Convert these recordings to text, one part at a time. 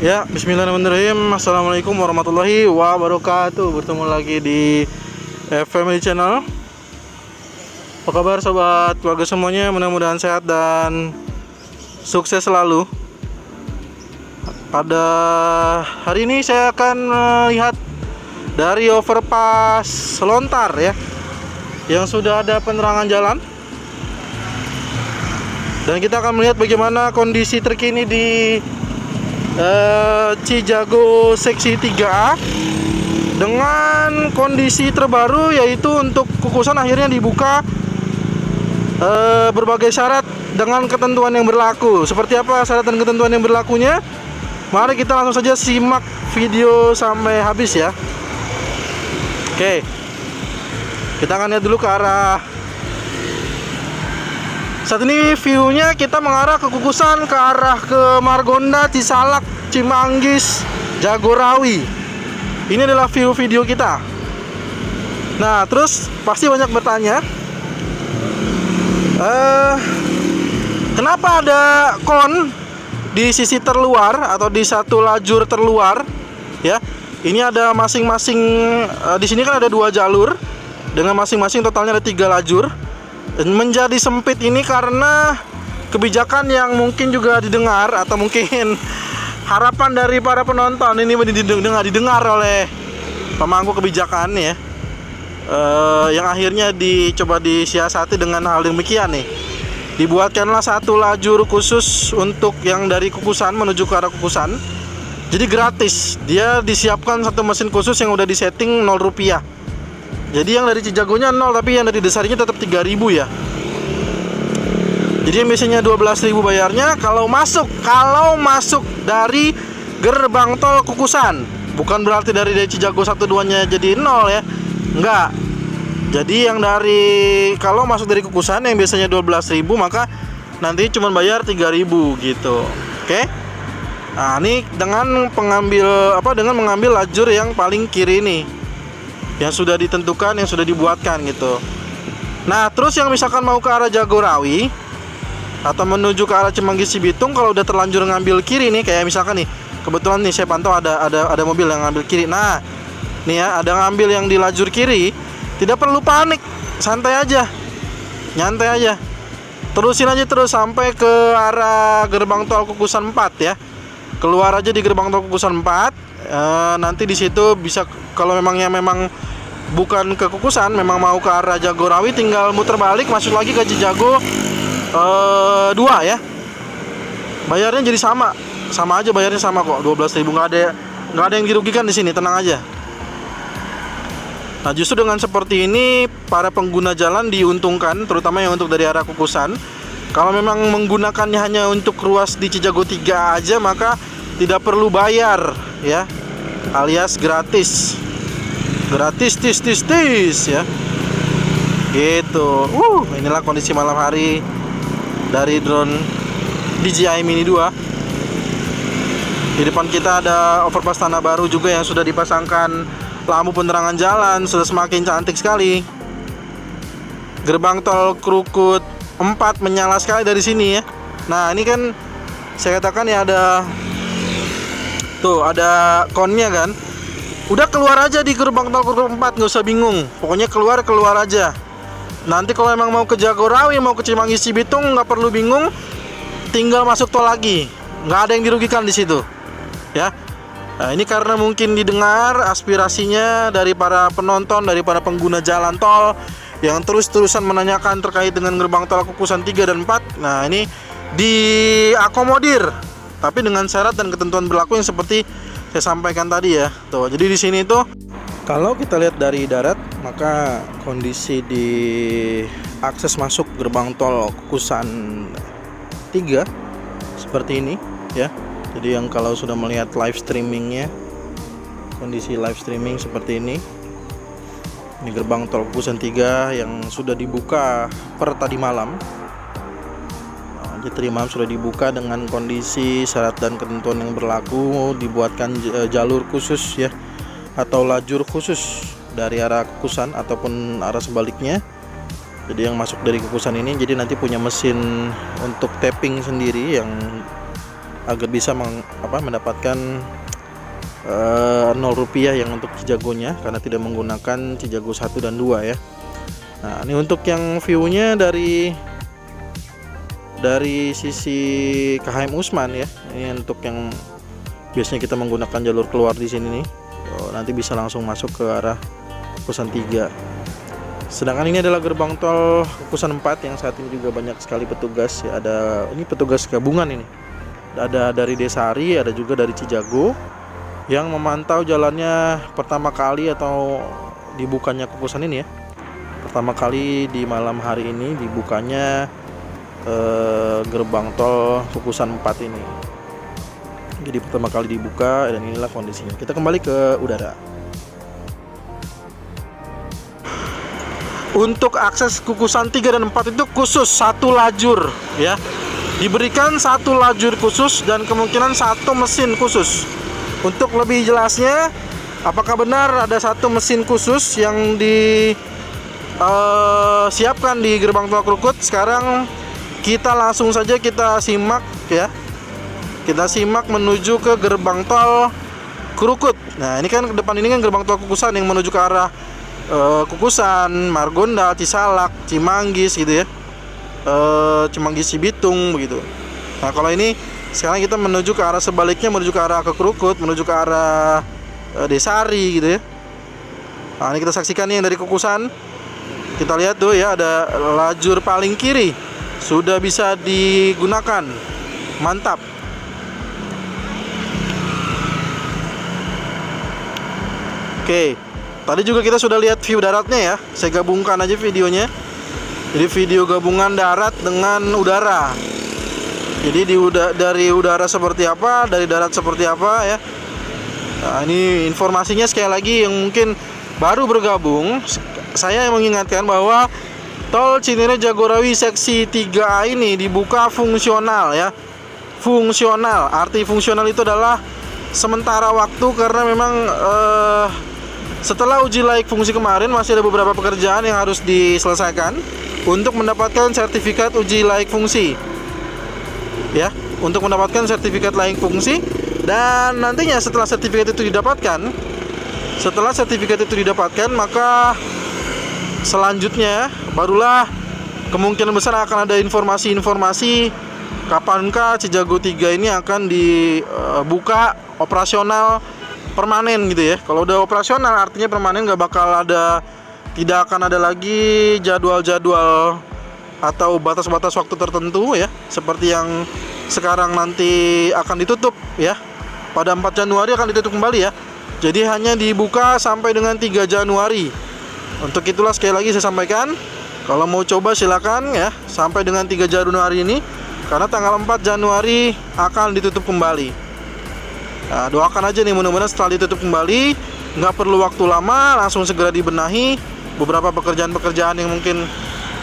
Ya, bismillahirrahmanirrahim. Assalamualaikum warahmatullahi wabarakatuh. Bertemu lagi di Family Channel. Apa kabar sobat keluarga semuanya? Mudah-mudahan sehat dan sukses selalu. Pada hari ini saya akan melihat dari overpass Lontar ya, yang sudah ada penerangan jalan. Dan kita akan melihat bagaimana kondisi terkini di Cijago seksi 3A dengan kondisi terbaru, yaitu untuk kukusan akhirnya dibuka berbagai syarat dengan ketentuan yang berlaku. Seperti apa syarat dan ketentuan yang berlakunya? Mari kita langsung saja simak video sampai habis ya. Oke, kita akan lihat dulu ke arah. Saat ini view-nya kita mengarah ke kukusan, ke arah ke Margonda, Cisalak, Cimanggis, Jagorawi. Ini adalah view video kita. Nah, terus pasti banyak bertanya, kenapa ada kon di sisi terluar atau di satu lajur terluar? Ya, ini ada masing-masing. Di sini kan ada 2 jalur dengan masing-masing totalnya ada 3 lajur. Menjadi sempit ini karena kebijakan yang mungkin juga didengar atau mungkin harapan dari para penonton ini didengar oleh pemangku kebijakan ya, yang akhirnya dicoba disiasati dengan hal demikian nih. Dibuatkanlah satu lajur khusus untuk yang dari kukusan menuju ke arah kukusan. Jadi gratis, dia disiapkan satu mesin khusus yang udah disetting 0 rupiah. Jadi yang dari Cijagonya 0, tapi yang dari Desarinya tetap 3.000 ya. Jadi yang biasanya 12.000 bayarnya kalau masuk dari gerbang tol kukusan. Bukan berarti dari Cijago 1-2-nya jadi 0 ya. Enggak. Jadi yang kalau masuk dari kukusan yang biasanya 12.000, maka nanti cuma bayar 3.000 gitu. Oke? Nah, ini dengan mengambil lajur yang paling kiri nih, yang sudah ditentukan, yang sudah dibuatkan gitu. Nah, terus yang misalkan mau ke arah Jagorawi atau menuju ke arah Cimanggis Cibitung, kalau udah terlanjur ngambil kiri nih, kayak misalkan nih, kebetulan nih saya pantau ada mobil yang ngambil kiri. Nah, nih ya, ada ngambil yang di lajur kiri, tidak perlu panik, santai aja, nyantai aja, terusin aja terus sampai ke arah gerbang tol Kukusan 4 ya. Keluar aja di gerbang tol Kukusan 4. Nanti di situ bisa, kalau memang bukan ke kukusan, memang mau ke arah Jagorawi, tinggal muter balik masuk lagi ke Cijago 2 ya. Bayarnya jadi sama aja, bayarnya sama kok, 12.000. nggak ada yang dirugikan di sini, tenang aja. Nah, justru dengan seperti ini para pengguna jalan diuntungkan, terutama yang untuk dari arah kukusan. Kalau memang menggunakannya hanya untuk ruas di Cijago 3 aja, maka tidak perlu bayar ya, alias gratis tis ya gitu. Inilah kondisi malam hari dari drone DJI Mini 2. Di depan kita ada overpass Tanah Baru juga yang sudah dipasangkan lampu penerangan jalan, sudah semakin cantik sekali. Gerbang tol Krukut 4 menyala sekali dari sini ya. Nah, ini kan saya katakan ya, ada konnya kan. Udah keluar aja di gerbang tol Krukut 4, nggak usah bingung. Pokoknya keluar aja. Nanti kalau emang mau ke Jagorawi, mau ke Cimanggis Cibitung, nggak perlu bingung, tinggal masuk tol lagi. Nggak ada yang dirugikan di situ ya. Nah, ini karena mungkin didengar aspirasinya dari para penonton, dari para pengguna jalan tol yang terus-terusan menanyakan terkait dengan gerbang tol Kukusan 3 dan 4. Nah, ini diakomodir, tapi dengan syarat dan ketentuan berlaku yang seperti saya sampaikan tadi ya. Tuh, jadi di sini tuh kalau kita lihat dari darat, maka kondisi di akses masuk gerbang tol Kukusan 3 seperti ini ya. Jadi yang kalau sudah melihat live streamingnya, kondisi live streaming seperti ini. Ini gerbang tol Kukusan 3 yang sudah dibuka per tadi malam. Tadi malam sudah dibuka dengan kondisi syarat dan ketentuan yang berlaku. Dibuatkan jalur khusus ya, atau lajur khusus dari arah Kukusan ataupun arah sebaliknya. Jadi yang masuk dari Kukusan ini jadi nanti punya mesin untuk tapping sendiri yang agar bisa mendapatkan Rp0 yang untuk Cijagonya, karena tidak menggunakan Cijago 1 dan 2 ya. Nah, ini untuk yang view-nya dari sisi KHM Usman ya. Ini untuk yang biasanya kita menggunakan jalur keluar di sini nih. Nanti bisa langsung masuk ke arah Kukusan 3. Sedangkan ini adalah gerbang tol Kukusan 4 yang saat ini juga banyak sekali petugas ya. Ini petugas gabungan ini. Ada dari Desari, ada juga dari Cijago yang memantau jalannya pertama kali atau dibukanya Kukusan ini ya. Pertama kali di malam hari ini dibukanya gerbang tol Kukusan 4 ini. Jadi pertama kali dibuka dan inilah kondisinya. Kita kembali ke udara. Untuk akses Kukusan 3 dan 4 itu khusus satu lajur ya. Diberikan satu lajur khusus dan kemungkinan satu mesin khusus. Untuk lebih jelasnya, apakah benar ada satu mesin khusus yang disiapkan di gerbang tol Krukut? Sekarang kita langsung saja kita simak ya. Kita simak menuju ke gerbang tol Krukut. Nah, ini kan depan ini kan gerbang tol Kukusan yang menuju ke arah Kukusan, Margonda, Cisalak, Cimanggis gitu ya. Cimanggis Cibitung begitu. Nah, kalau ini sekarang kita menuju ke arah sebaliknya, menuju ke arah ke Krukut, menuju ke arah Desari gitu ya. Nah, ini kita saksikan nih yang dari Kukusan. Kita lihat tuh ya, ada lajur paling kiri sudah bisa digunakan. Mantap. Oke, tadi juga kita sudah lihat view daratnya ya. Saya gabungkan aja videonya. Jadi video gabungan darat dengan udara. Jadi dari udara seperti apa, dari darat seperti apa ya. Nah, ini informasinya sekali lagi yang mungkin baru bergabung. Saya mengingatkan bahwa tol Cinere Jagorawi seksi 3A ini dibuka fungsional ya. Fungsional, arti fungsional itu adalah sementara waktu karena memang setelah uji laik fungsi kemarin masih ada beberapa pekerjaan yang harus diselesaikan untuk mendapatkan sertifikat uji laik fungsi. Ya, untuk mendapatkan sertifikat laik fungsi, dan nantinya setelah sertifikat itu didapatkan, maka selanjutnya barulah kemungkinan besar akan ada informasi-informasi kapankah Cijago 3 ini akan dibuka operasional permanen gitu ya. Kalau udah operasional artinya permanen, tidak akan ada lagi jadwal-jadwal atau batas-batas waktu tertentu ya, seperti yang sekarang nanti akan ditutup ya. Pada 4 Januari akan ditutup kembali ya. Jadi hanya dibuka sampai dengan 3 Januari. Untuk itulah sekali lagi saya sampaikan, kalau mau coba silakan ya, sampai dengan 3 Januari ini, karena tanggal 4 Januari akan ditutup kembali. Nah, doakan aja nih, mudah-mudahan setelah ditutup kembali nggak perlu waktu lama, langsung segera dibenahi beberapa pekerjaan-pekerjaan yang mungkin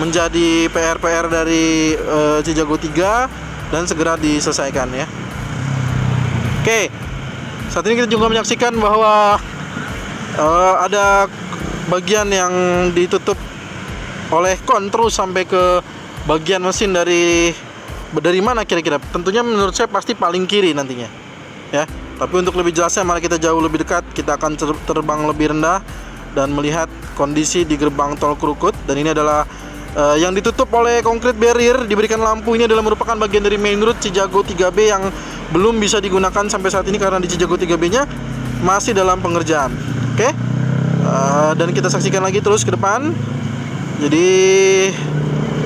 menjadi PR-PR dari Cijago 3 dan segera diselesaikan ya. Oke, saat ini kita juga menyaksikan bahwa ada bagian yang ditutup oleh kon terus sampai ke bagian mesin dari mana kira-kira? Tentunya menurut saya pasti paling kiri nantinya ya. Tapi untuk lebih jelasnya mari kita jauh lebih dekat, kita akan terbang lebih rendah dan melihat kondisi di gerbang tol Krukut. Dan ini adalah yang ditutup oleh konkrit barrier, diberikan lampu. Ini adalah merupakan bagian dari main road Cijago 3B yang belum bisa digunakan sampai saat ini karena di Cijago 3B-nya masih dalam pengerjaan. Oke. Dan kita saksikan lagi terus ke depan. Jadi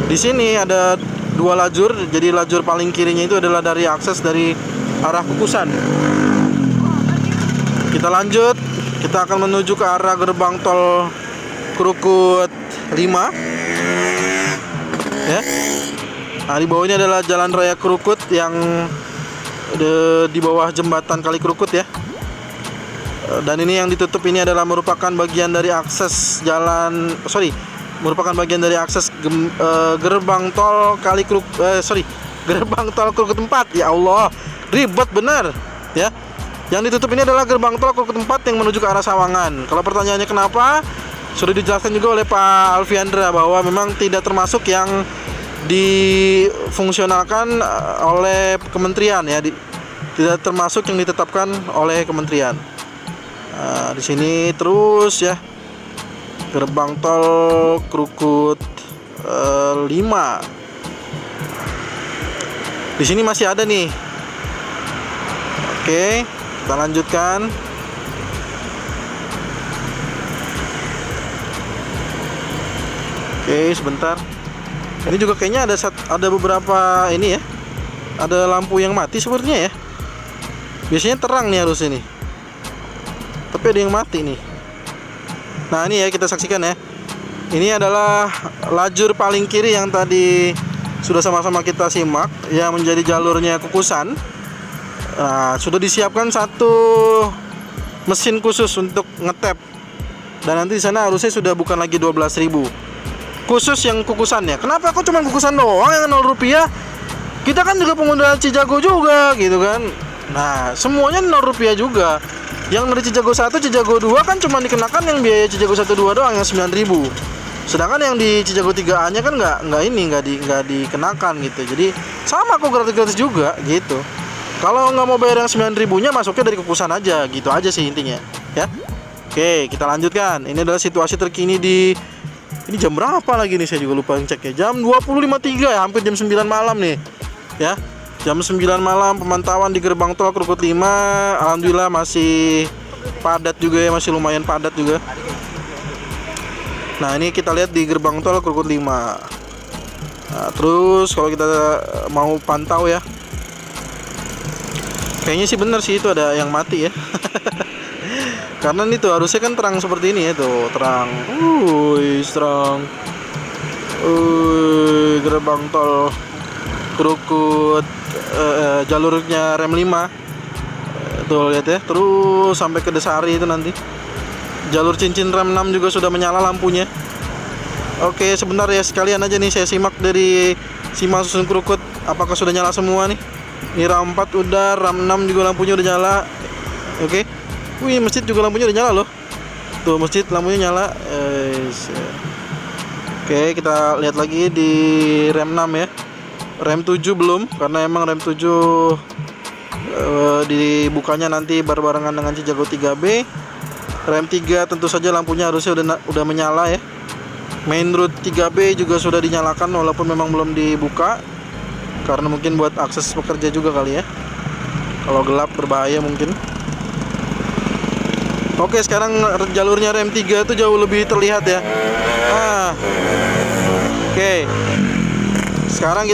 di sini ada 2 lajur. Jadi lajur paling kirinya itu adalah dari akses dari arah Kukusan. Kita lanjut, kita akan menuju ke arah gerbang tol Krukut 5 ya. Nah, di bawahnya adalah jalan raya Krukut yang di bawah jembatan Kali Krukut ya. Dan ini yang ditutup ini adalah merupakan bagian dari akses gerbang tol gerbang tol Krukut 4. Ya Allah, ribet bener ya. Yang ditutup ini adalah gerbang tol Krukut 4 yang menuju ke arah Sawangan. Kalau pertanyaannya kenapa, sudah dijelaskan juga oleh Pak Alfiandra bahwa memang tidak termasuk yang difungsionalkan oleh kementerian ya. tidak termasuk yang ditetapkan oleh kementerian. Nah, di sini terus ya, gerbang tol Krukut 5. Di sini masih ada nih. Oke, kita lanjutkan. Oke, sebentar. Ini juga kayaknya ada beberapa ini ya. Ada lampu yang mati sepertinya ya. Biasanya terang nih harus ini. Tapi ada yang mati nih. Nah, ini ya kita saksikan ya. Ini adalah lajur paling kiri yang tadi sudah sama-sama kita simak, yang menjadi jalurnya Kukusan. Nah, sudah disiapkan satu mesin khusus untuk ngetap. Dan nanti di sana harusnya sudah bukan lagi 12.000. Khusus yang Kukusannya. Kenapa kok cuma Kukusan doang yang 0 rupiah? Kita kan juga pengguna Cijago juga gitu kan. Nah, semuanya 0 rupiah juga. Yang dari Cijago 1, Cijago 2 kan cuma dikenakan yang biaya Cijago 1 2 doang yang 9.000. Sedangkan yang di Cijago 3A-nya kan nggak dikenakan gitu. Jadi sama kok, gratis-gratis juga gitu. Kalau nggak mau bayar yang 9.000-nya, masuknya dari Kukusan aja, gitu aja sih intinya ya. Oke, kita lanjutkan. Ini adalah situasi terkini di, ini jam berapa lagi nih, saya juga lupa ngecek ya. Jam 20.53 ya, hampir jam 9 malam nih ya. Jam 9 malam pemantauan di gerbang tol Krukut 5. Alhamdulillah masih padat juga ya, masih lumayan padat juga. Nah, ini kita lihat di gerbang tol Krukut 5. Nah, terus kalau kita mau pantau ya, kayaknya sih bener sih itu ada yang mati ya. Karena ini tuh harusnya kan terang seperti ini ya, tuh terang. Terang. Gerbang tol Krukut jalurnya rem 5. Tuh lihat ya, terus sampai ke Desari itu nanti. Jalur cincin rem 6 juga sudah menyala lampunya. Oke, sebentar ya, sekalian aja nih saya simak dari Simpang Susun Krukut apakah sudah nyala semua nih. Ini RAM 4 udah, RAM 6 juga lampunya udah nyala. Oke. Wih, masjid juga lampunya udah nyala loh. Tuh, masjid lampunya nyala. Oke, kita lihat lagi di rem 6 ya. Rem 7 belum, karena emang rem 7 dibukanya nanti berbarengan dengan Cijago 3B. Rem 3 tentu saja lampunya harusnya udah menyala ya. Main route 3B juga sudah dinyalakan walaupun memang belum dibuka, karena mungkin buat akses pekerja juga kali ya. Kalau gelap berbahaya mungkin. Oke, sekarang jalurnya rem 3 itu jauh lebih terlihat ya. Oke. Sekarang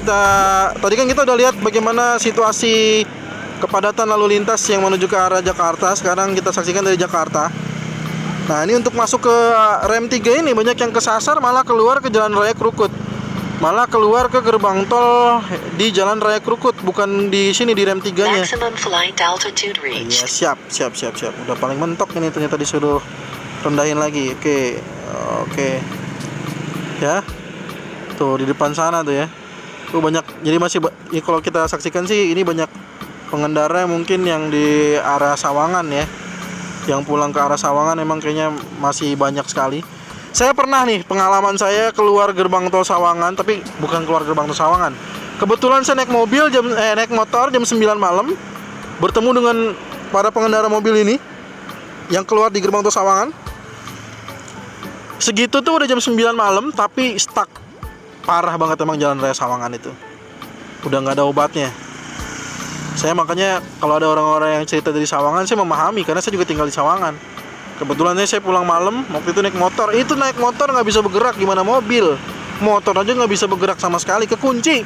tadi kan kita udah lihat bagaimana situasi kepadatan lalu lintas yang menuju ke arah Jakarta. Sekarang kita saksikan dari Jakarta. Nah, ini untuk masuk ke rem 3 ini banyak yang kesasar, malah keluar ke Jalan Raya Krukut. Malah keluar ke gerbang tol di Jalan Raya Krukut, bukan di sini di rem 3-nya. Iya, siap. Udah paling mentok ini, ternyata disuruh rendahin lagi. Oke. Ya. Tuh di depan sana tuh ya. Tuh banyak, jadi masih kalau kita saksikan sih ini banyak pengendara mungkin yang di arah Sawangan ya. Yang pulang ke arah Sawangan emang kayaknya masih banyak sekali. Saya pernah nih, pengalaman saya keluar gerbang tol Sawangan, tapi bukan keluar gerbang tol Sawangan. Kebetulan saya naik motor jam 9 malam, bertemu dengan para pengendara mobil ini yang keluar di gerbang tol Sawangan. Segitu tuh udah jam 9 malam, tapi stuck. Parah banget emang jalan raya Sawangan itu. Udah nggak ada obatnya. Saya makanya kalau ada orang-orang yang cerita dari Sawangan, saya memahami karena saya juga tinggal di Sawangan. Kebetulan saya pulang malam, waktu itu naik motor. Itu naik motor nggak bisa bergerak, gimana mobil. Motor aja nggak bisa bergerak sama sekali, kekunci.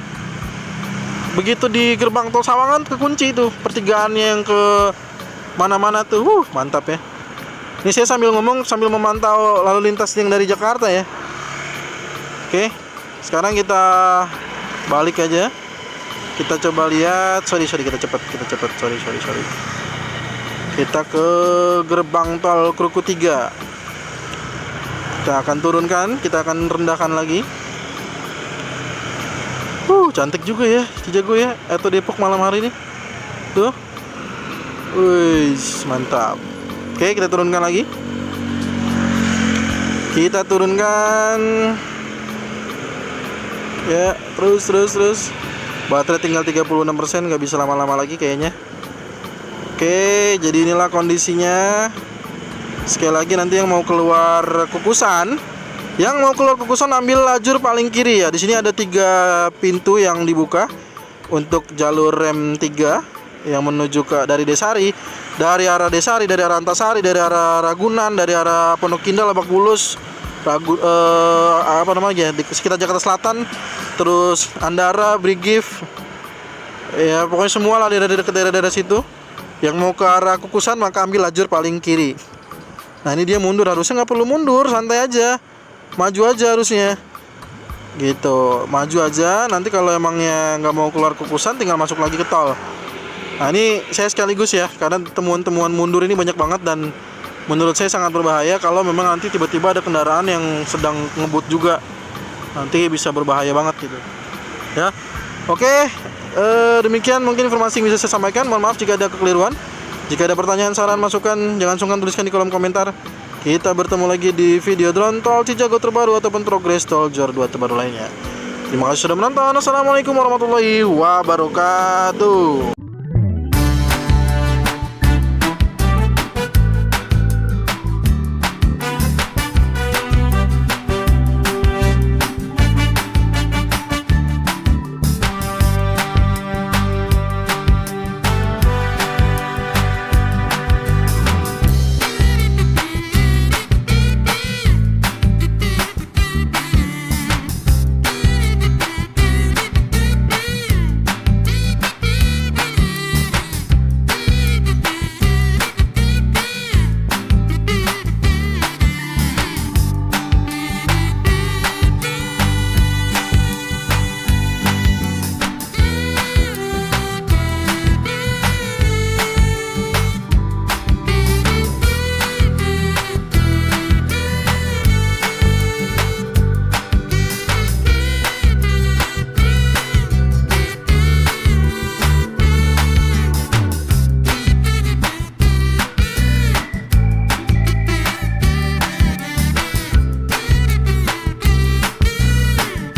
Begitu di gerbang tol Sawangan kekunci itu, pertigaannya yang ke mana-mana tuh. Mantap ya. Ini saya sambil ngomong sambil memantau lalu lintas yang dari Jakarta ya. Oke, sekarang kita balik aja. Kita coba lihat, sorry kita cepat, sorry. Kita ke gerbang tol Krukut 3. Kita akan turunkan, kita akan rendahkan lagi. Cantik juga ya Cijago ya, atau Depok malam hari ini. Tuh. Wih, mantap. Oke, kita turunkan lagi. Kita turunkan. Ya, terus. Baterai tinggal 36%, nggak bisa lama-lama lagi kayaknya. Oke, jadi inilah kondisinya. Sekali lagi, nanti yang mau keluar Kukusan, ambil lajur paling kiri ya. Di sini ada 3 pintu yang dibuka untuk jalur rem 3 yang menuju ke dari Desari, dari arah Desari, dari arah Antasari, dari arah Ragunan, dari arah Pondok Indah, Lebak Bulus, di sekitar Jakarta Selatan, terus Andara, Brigif, ya pokoknya semua lah dari dekat daerah-daerah situ. Yang mau ke arah Kukusan maka ambil lajur paling kiri. Nah ini dia mundur, harusnya nggak perlu mundur, santai aja, maju aja harusnya gitu, maju aja. Nanti kalau emangnya nggak mau keluar Kukusan tinggal masuk lagi ke tol. Nah ini saya sekaligus ya, karena temuan-temuan mundur ini banyak banget dan menurut saya sangat berbahaya. Kalau memang nanti tiba-tiba ada kendaraan yang sedang ngebut juga, nanti bisa berbahaya banget gitu ya. Oke, demikian mungkin informasi yang bisa saya sampaikan. Mohon maaf jika ada kekeliruan. Jika ada pertanyaan, saran, masukan, jangan sungkan tuliskan di kolom komentar. Kita bertemu lagi di video drone tol Cijago terbaru ataupun progres tol JOR 2 terbaru lainnya. Terima kasih sudah menonton. Assalamualaikum warahmatullahi wabarakatuh.